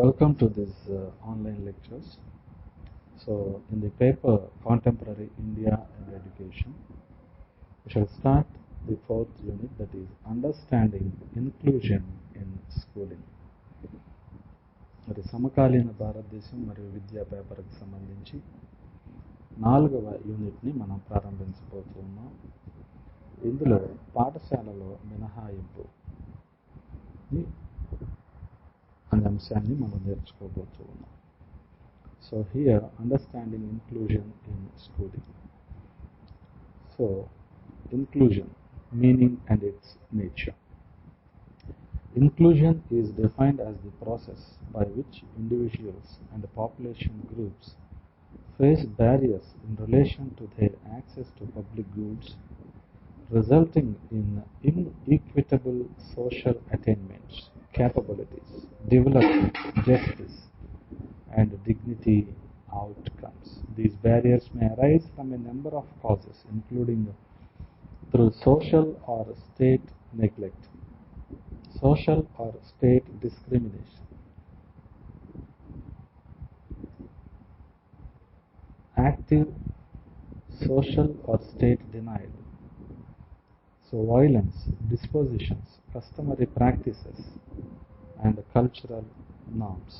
Welcome to this online lectures. So, in the paper Contemporary India and Education, we shall start the fourth unit, that is Understanding Inclusion in Schooling. మరి సమకాలీన భారతదేశం మరియు విద్యా పేపర్కి సంబంధించి 4వ యూనిట్ని మనం ప్రారంభించబోతున్నాం. ఇందులో పాఠశాలలో మినహాయింపు అనే అంశాన్ని మనం నేర్చుకోబోతున్నాం. So here understanding inclusion in schooling. So inclusion, meaning and its nature. Inclusion is defined as the process by which individuals and population groups face barriers in relation to their access to public goods, resulting in inequitable social attainments, capabilities, development, justice, and dignity outcomes. These barriers may arise from a number of causes, including through social or state neglect, social or state discrimination, active social or state denial, so violence, dispositions, customary practices, and cultural norms.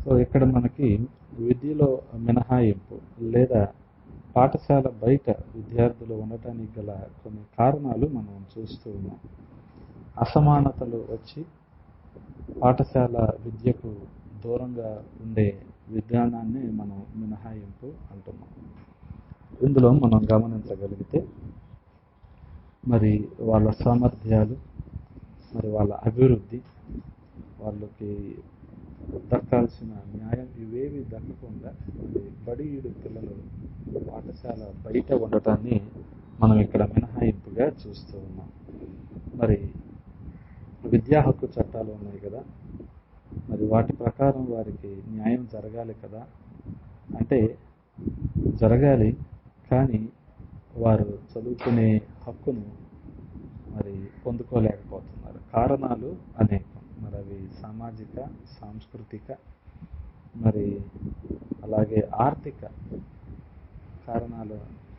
So ఇక్కడ మనకి విద్యలో మినహాయింపు లేదా పాఠశాల బయట విద్యార్థులు ఉండటానికి గల కొన్ని కారణాలు మనం చూస్తూ ఉన్నాం. అసమానతలు వచ్చి పాఠశాల విద్యకు దూరంగా ఉండే విధానాన్ని మనం మినహాయింపు అంటున్నాం. ఇందులో మనం గమనించగలిగితే మరి వాళ్ళ సామర్థ్యాలు, మరి వాళ్ళ అభివృద్ధి, వాళ్ళకి దక్కాల్సిన న్యాయం ఇవేవి దక్కకుండా మరి బడియుడు పిల్లలు పాఠశాల బయట ఉండటాన్ని మనం ఇక్కడ మినహాయింపుగా చూస్తూ ఉన్నాం. మరి విద్యా హక్కు చట్టాలు ఉన్నాయి కదా, మరి వాటి ప్రకారం వారికి న్యాయం జరగాలి కదా, అంటే జరగాలి, కానీ వారు చదువుకునే హక్కును మరి పొందుకోలేకపోతున్నారు. కారణాలు అనేకం. మరి అవి సామాజిక, సాంస్కృతిక, మరి అలాగే ఆర్థిక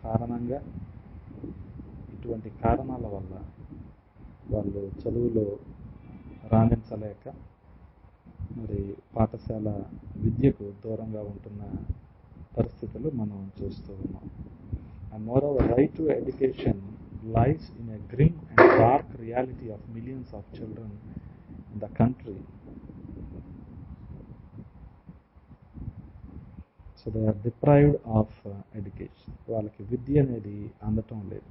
కారణంగా ఇటువంటి కారణాల వల్ల వాళ్ళు చదువులో రాణించలేక మరి పాఠశాల విద్యకు దూరంగా ఉంటున్న పరిస్థితులు మనం చూస్తూ ఉన్నాం. And moreover, right to education lies in a grim and dark reality of millions of children in the country. So they are deprived of education. వాళ్ళకి విద్య అనేది అందటం లేదు.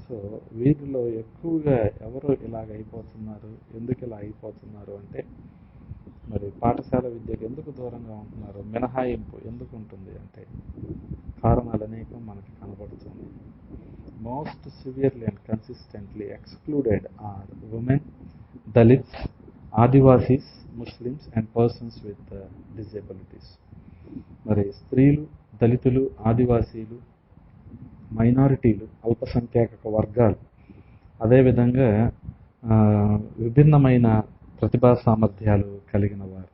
సో వీరిలో ఎక్కువగా ఎవరు ఇలాగ అయిపోతున్నారు, ఎందుకు ఇలా అయిపోతున్నారు అంటే మరి పాఠశాల విద్యకు ఎందుకు దూరంగా ఉంటున్నారు, మినహాయింపు ఎందుకు ఉంటుంది అంటే కారణాలు అనేకం మనకి కనబడుతుంది. Most severely and consistently excluded are women, Dalits, Adivasis, Muslims and persons with disabilities. మరి స్త్రీలు, దళితులు, ఆదివాసీలు, మైనారిటీలు, అల్పసంఖ్యాక వర్గాలు, అదేవిధంగా విభిన్నమైన ప్రతిభా సామర్థ్యాలు కలిగిన వారు,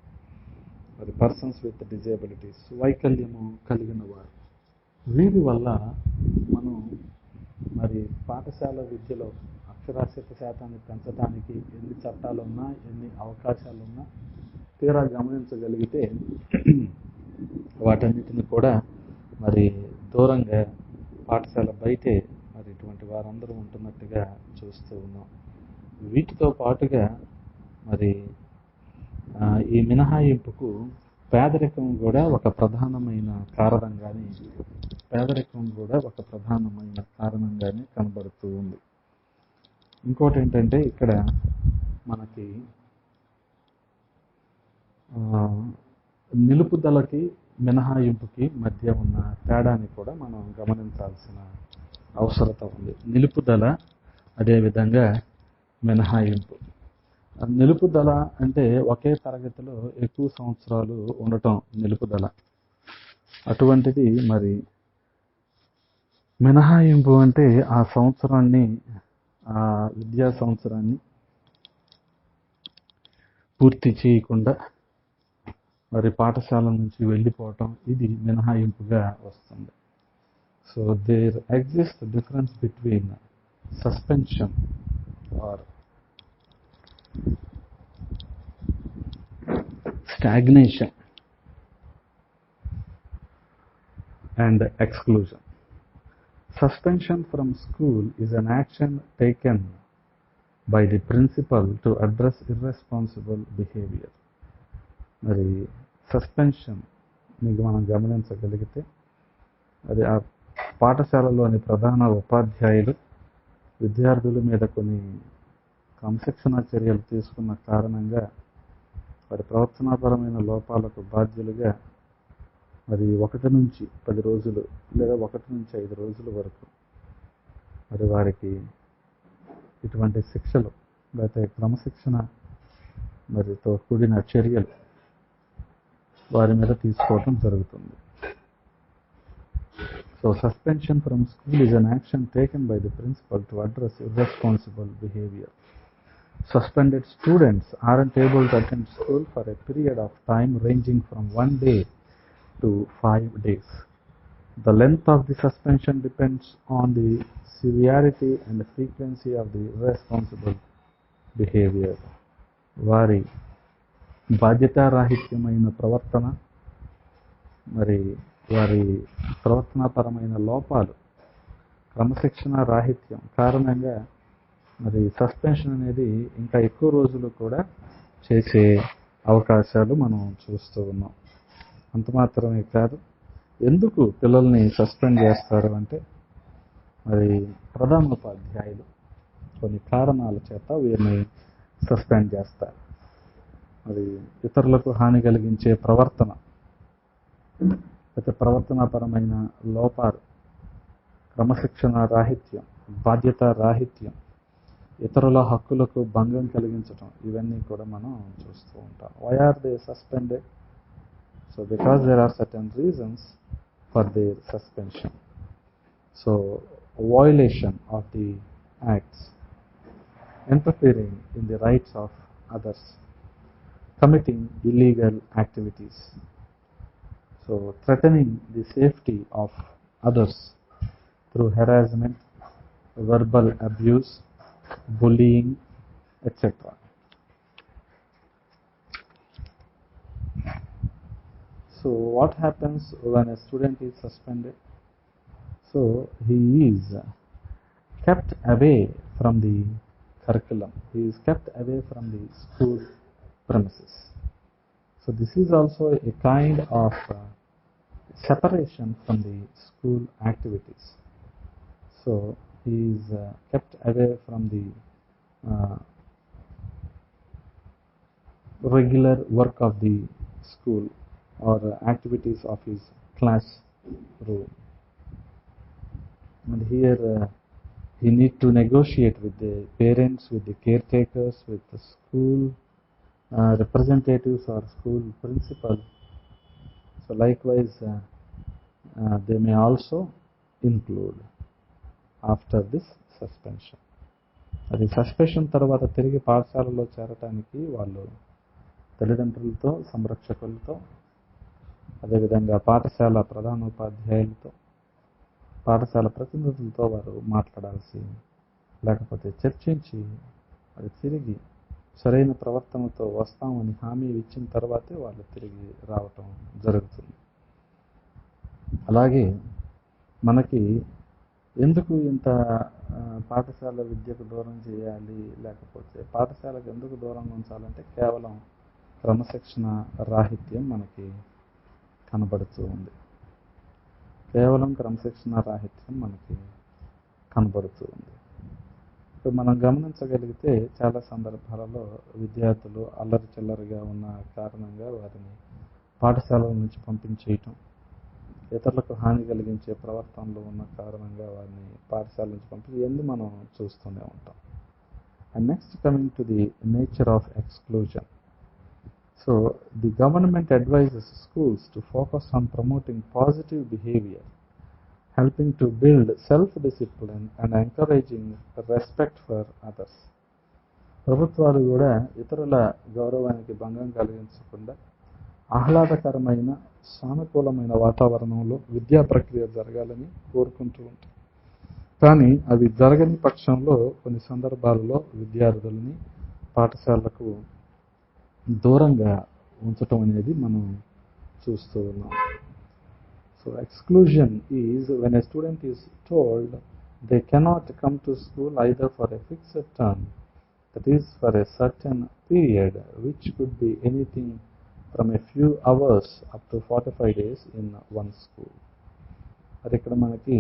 మరి పర్సన్స్ విత్ డిజేబిలిటీస్, వైకల్యము కలిగిన వారు, వీరి వల్ల మనం మరి పాఠశాల విద్యలో అక్షరాస్యత శాతాన్ని పెంచడానికి ఎన్ని చట్టాలున్నా, ఎన్ని అవకాశాలున్నా తీరా గమనించగలిగితే వాటన్నిటిని కూడా మరి దూరంగా పాఠశాల బయటే మరి ఇటువంటి వారందరూ ఉంటున్నట్టుగా చూస్తూ ఉన్నాం. వీటితో పాటుగా మరి ఈ మినహాయింపుకు పేదరికం కూడా ఒక ప్రధానమైన కారణంగానే కనబడుతూ ఉంది. ఇంకోటి ఏంటంటే ఇక్కడ మనకి నిలుపుదలకి మినహాయింపుకి మధ్య ఉన్న తేడాని కూడా మనం గమనించాల్సిన అవసరత ఉంది. నిలుపుదల, అదేవిధంగా మినహాయింపు. నిలుపుదల అంటే ఒకే తరగతిలో ఎక్కువ సంవత్సరాలు ఉండటం నిలుపుదల. అటువంటిది మరి మినహాయింపు అంటే ఆ విద్యా సంవత్సరాన్ని పూర్తి చేయకుండా మరి పాఠశాల నుంచి వెళ్ళిపోవటం ఇది మినహాయింపుగా వస్తుంది. So there exist difference between suspension or stagnation and exclusion. Suspension from school is an action taken by the principal to address irresponsible behavior. మరి సస్పెన్షన్ మీకు మనం గమనించగలిగితే అది ఆ పాఠశాలలోని ప్రధాన ఉపాధ్యాయులు విద్యార్థుల మీద కొన్ని క్రమశిక్షణా చర్యలు తీసుకున్న కారణంగా వారి ప్రవర్తనాపరమైన లోపాలకు బాధ్యులుగా మరి 1 నుంచి 10 రోజులు లేదా 1 నుంచి 5 రోజుల వరకు మరి వారికి ఇటువంటి శిక్షలు లేకపోతే క్రమశిక్షణ మరితో కూడిన చర్యలు వారి మీద తీసుకోవడం జరుగుతుంది. So suspension from school is an action taken by the principal to address irresponsible behaviour. Suspended students aren't able to attend school for a period of time ranging from 1 day to 5 days. The length of the suspension depends on the severity and the frequency of the irresponsible behavior. వారి బాధ్యతారాహిత్యమైన ప్రవర్తన మరి వారి ప్రవర్తనాపరమైన లోపాలు క్రమశిక్షణ రాహిత్యం కారణంగా మరి suspension అనేది ఇంకా ఎక్కువ రోజులు కూడా చేసే అవకాశాలు మనం చూస్తూ ఉన్నాం. అంత మాత్రమే కాదు, ఎందుకు పిల్లల్ని సస్పెండ్ చేస్తారు అంటే మరి ప్రధానోపాధ్యాయులు కొన్ని కారణాల చేత వీరిని సస్పెండ్ చేస్తారు. మరి ఇతరులకు హాని కలిగించే ప్రవర్తన అయితే ప్రవర్తనాపరమైన లోపాలు, క్రమశిక్షణ రాహిత్యం, బాధ్యత రాహిత్యం, ఇతరుల హక్కులకు భంగం కలిగించడం ఇవన్నీ కూడా మనం చూస్తూ ఉంటాం. Why are they suspended? So because there are certain reasons for their suspension. So violation of the acts, interfering in the rights of others, committing illegal activities, so threatening the safety of others through harassment, verbal abuse, bullying, etc. So what happens when a student is suspended? So he is kept away from the curriculum. He is kept away from the school premises. So this is also a kind of separation from the school activities. So he is kept away from the regular work of the school or activities of his classroom. And here he need to negotiate with the parents, with the caretakers, with the school representatives or school principal. So likewise they may also include after this suspension. అది suspension తర్వాత తిరిగి పాఠశాలలో చేరటానికి వాళ్ళు తల్లిదండ్రులతో, సంరక్షకులతో, అదేవిధంగా పాఠశాల ప్రధానోపాధ్యాయులతో, పాఠశాల ప్రతినిధులతో వారు మాట్లాడాల్సి లేకపోతే చర్చించి అది తిరిగి సరైన ప్రవర్తనతో వస్తామని హామీ ఇచ్చిన తర్వాతే వాళ్ళు తిరిగి రావటం జరుగుతుంది. అలాగే మనకి ఎందుకు ఇంత పాఠశాల విద్యకు దూరం చేయాలి, లేకపోతే పాఠశాలకు ఎందుకు దూరంగా ఉంచాలంటే కేవలం క్రమశిక్షణ రాహిత్యం మనకి కనబడుతూ ఉంది. కేవలం క్రమశిక్షణ రాహిత్యం మనకి కనబడుతూ ఉంది. ఇప్పుడు మనం గమనించగలిగితే చాలా సందర్భాలలో విద్యార్థులు అల్లరి చిల్లరిగా ఉన్న కారణంగా వారిని పాఠశాలల నుంచి పంపించేయటం, ఇతరులకు హాని కలిగించే ప్రవర్తనలు ఉన్న కారణంగా వారిని పాఠశాల నుంచి పంపించి మనం చూస్తూనే ఉంటాం. And next coming to the nature of exclusion. So the government advises schools to focus on promoting positive behavior, helping to build self-discipline and encouraging respect for others. ప్రభుత్వాలు కూడా ఇతరుల గౌరవానికి భంగం కలిగించకుండా ఆహ్లాదకరమైన సానుకూలమైన వాతావరణంలో విద్యా ప్రక్రియ జరగాలని కోరుకుంటూ ఉంటాయి. కానీ అవి జరగని పక్షంలో కొన్ని సందర్భాలలో విద్యార్థులని పాఠశాలకు దూరంగా ఉంచటం అనేది మనం చూస్తూ ఉన్నాం. So exclusion is when a student is told they cannot come to school either for a fixed term, that is for a certain period, which could be anything from a few hours up to 45 days in one school. మరి ఇక్కడ మనకి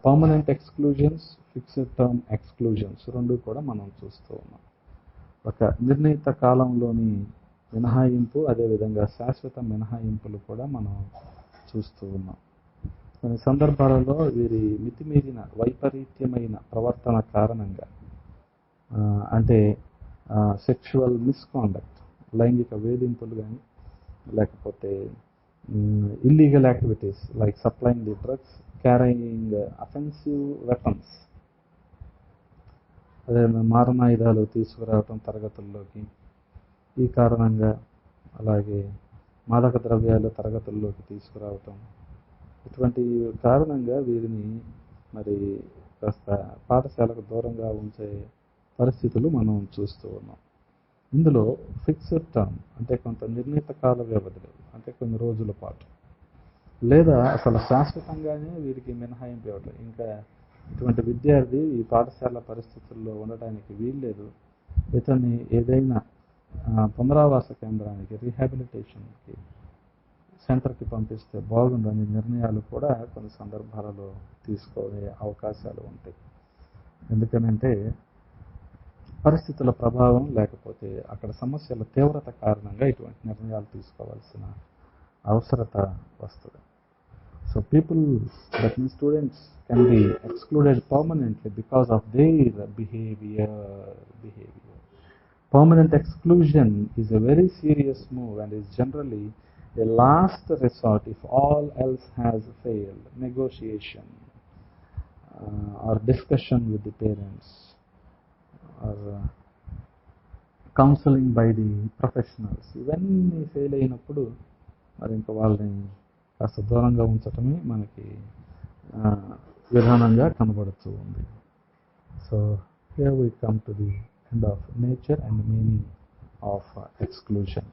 permanent exclusions, fixed term exclusions రెండు కూడా మనం చూస్తూ ఉన్నాం. ఒక నిర్ణీత కాలంలోని మినహాయింపు, అదేవిధంగా శాశ్వత మినహాయింపులు కూడా మనం చూస్తూ ఉన్నాం. కొన్ని సందర్భాలలో వీరి మితిమీరిన వైపరీత్యమైన ప్రవర్తన కారణంగా, అంటే సెక్షువల్ మిస్కాండక్ట్, లైంగిక వేధింపులు కానీ, లేకపోతే illegal activities like supplying the drugs, carrying offensive weapons, అదే మారణాయుధాలు తీసుకురావటం తరగతుల్లోకి, ఈ కారణంగా అలాగే మాదక ద్రవ్యాలు తరగతుల్లోకి తీసుకురావటం, ఇటువంటి కారణంగా వీరిని మరి కాస్త పాఠశాలకు దూరంగా ఉంచే పరిస్థితులు మనం చూస్తూ ఉన్నాం. ఇందులో ఫిక్స్డ్ టర్మ్ అంటే కొంత నిర్ణీత కాల వ్యవధిలో, అంటే కొన్ని రోజుల పాటు, లేదా అసలు శాశ్వతంగానే వీరికి మినహాయింపు ఇవ్వటం. ఇంకా ఇటువంటి విద్యార్థి ఈ పాఠశాల పరిస్థితుల్లో ఉండటానికి వీల్లేదు, ఇతన్ని ఏదైనా పునరావాస కేంద్రానికి, రీహాబిలిటేషన్కి సెంటర్కి పంపిస్తే బాగుండని నిర్ణయాలు కూడా కొన్ని సందర్భాలలో తీసుకునే అవకాశాలు ఉంటాయి. ఎందుకనంటే పరిస్థితుల ప్రభావం లేకపోతే అక్కడ సమస్యల తీవ్రత కారణంగా ఇటువంటి నిర్ణయాలు తీసుకోవాల్సిన అవసరత వస్తుంది. So people, that means students, can be excluded permanently because of their behaviour. Permanent exclusion is a very serious move and is generally a last resort if all else has failed. Negotiation or discussion with the parents or counseling by the professionals, ఇవన్నీ fail అయినప్పుడు మరి ఇంకా వాళ్ళని కాస్త దూరంగా ఉంచటమే మనకి విధానంగా కనబడుతూ ఉంది. So here we come to the end of nature and meaning of exclusion.